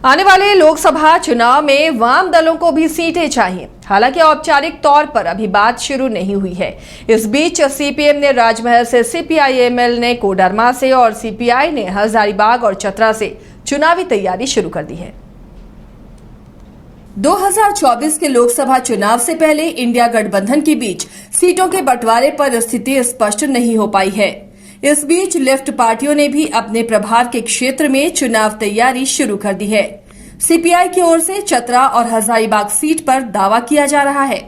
आने वाले लोकसभा चुनाव में वाम दलों को भी सीटें चाहिए। हालांकि औपचारिक तौर पर अभी बात शुरू नहीं हुई है। इस बीच सीपीएम ने राजमहल से, सीपीआईएमएल ने कोडरमा से और सीपीआई ने हजारीबाग और चतरा से चुनावी तैयारी शुरू कर दी है। 2024 के लोकसभा चुनाव से पहले इंडिया गठबंधन के बीच सीटों के बंटवारे पर स्थिति स्पष्ट नहीं हो पाई है। इस बीच लेफ्ट पार्टियों ने भी अपने प्रभाव के क्षेत्र में चुनाव तैयारी शुरू कर दी है। सीपीआई की ओर से चतरा और हजारीबाग सीट पर दावा किया जा रहा है।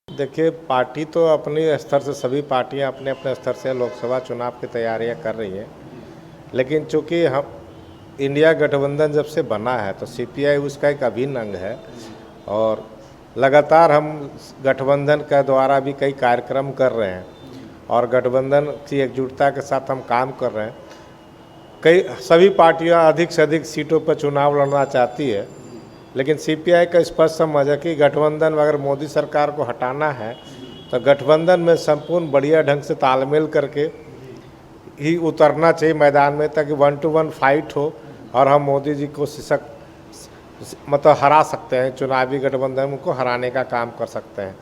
देखिए, पार्टी तो अपने स्तर से, सभी पार्टियां अपने अपने स्तर से लोकसभा चुनाव की तैयारियां कर रही हैं, लेकिन चूंकि हम इंडिया गठबंधन जब से बना है तो सीपीआई उसका एक अभिन्न अंग है और लगातार हम गठबंधन के द्वारा भी कई कार्यक्रम कर रहे हैं और गठबंधन की एकजुटता के साथ हम काम कर रहे हैं। सभी पार्टियां अधिक से अधिक सीटों पर चुनाव लड़ना चाहती है, लेकिन सीपीआई का स्पष्ट समझ है कि गठबंधन में अगर मोदी सरकार को हटाना है तो गठबंधन में संपूर्ण बढ़िया ढंग से तालमेल करके ही उतरना चाहिए मैदान में, ताकि 1 to 1 फाइट हो और हम मोदी जी को हरा सकते हैं, चुनावी गठबंधन को हराने का काम कर सकते हैं।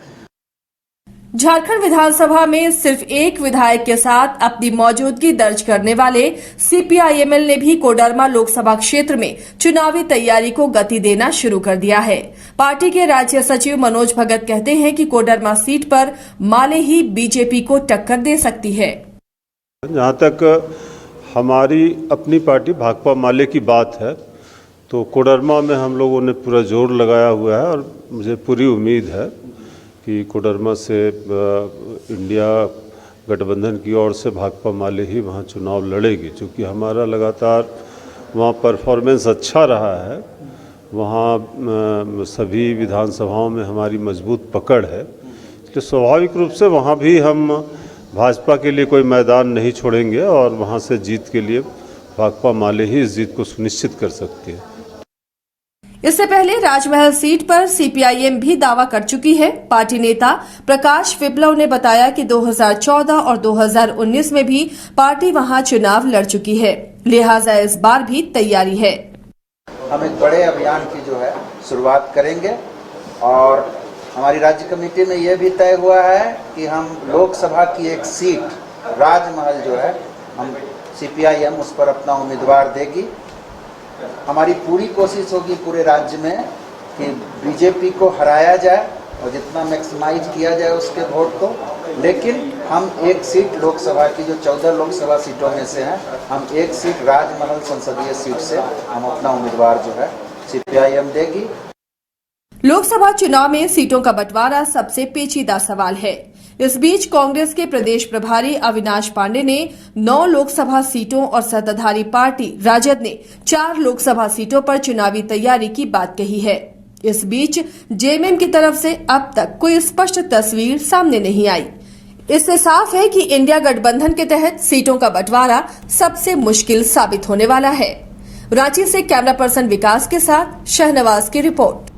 झारखंड विधानसभा में सिर्फ एक विधायक के साथ अपनी मौजूदगी दर्ज करने वाले सीपीआईएमएल ने भी कोडरमा लोकसभा क्षेत्र में चुनावी तैयारी को गति देना शुरू कर दिया है। पार्टी के राज्य सचिव मनोज भगत कहते हैं कि कोडरमा सीट पर माले ही बीजेपी को टक्कर दे सकती है। जहाँ तक हमारी अपनी पार्टी भाकपा माले की बात है तो कोडरमा में हम लोगों ने पूरा जोर लगाया हुआ है और मुझे पूरी उम्मीद है कि कोडरमा से इंडिया गठबंधन की ओर से भाकपा माले ही वहाँ चुनाव लड़ेगी, क्योंकि हमारा लगातार वहाँ परफॉर्मेंस अच्छा रहा है। वहाँ सभी विधानसभाओं में हमारी मजबूत पकड़ है, तो स्वाभाविक रूप से वहाँ भी हम भाजपा के लिए कोई मैदान नहीं छोड़ेंगे और वहाँ से जीत के लिए भाकपा माले ही इस जीत को सुनिश्चित कर सकती है। इससे पहले राजमहल सीट पर सीपीआईएम भी दावा कर चुकी है। पार्टी नेता प्रकाश विप्लव ने बताया कि 2014 और 2019 में भी पार्टी वहां चुनाव लड़ चुकी है, लिहाजा इस बार भी तैयारी है। हम एक बड़े अभियान की जो है शुरुआत करेंगे और हमारी राज्य कमेटी में यह भी तय हुआ है कि हम लोकसभा की एक सीट राजमहल जो है हम सीपीआईएम उस पर अपना उम्मीदवार देगी। हमारी पूरी कोशिश होगी पूरे राज्य में कि बीजेपी को हराया जाए और जितना मैक्सिमाइज किया जाए उसके वोट को, लेकिन हम एक सीट लोकसभा की जो 14 लोकसभा सीटों में से हैं, हम एक सीट राजमहल संसदीय सीट से हम अपना उम्मीदवार जो है सीपीआईएम देगी। लोकसभा चुनाव में सीटों का बंटवारा सबसे पेचीदा सवाल है। इस बीच कांग्रेस के प्रदेश प्रभारी अविनाश पांडे ने 9 लोकसभा सीटों और सत्ताधारी पार्टी राजद ने 4 लोकसभा सीटों पर चुनावी तैयारी की बात कही है। इस बीच जेएमएम की तरफ से अब तक कोई स्पष्ट तस्वीर सामने नहीं आई। इससे साफ है कि इंडिया गठबंधन के तहत सीटों का बंटवारा सबसे मुश्किल साबित होने वाला है। रांची से कैमरा पर्सन विकास के साथ शहनवाज की रिपोर्ट।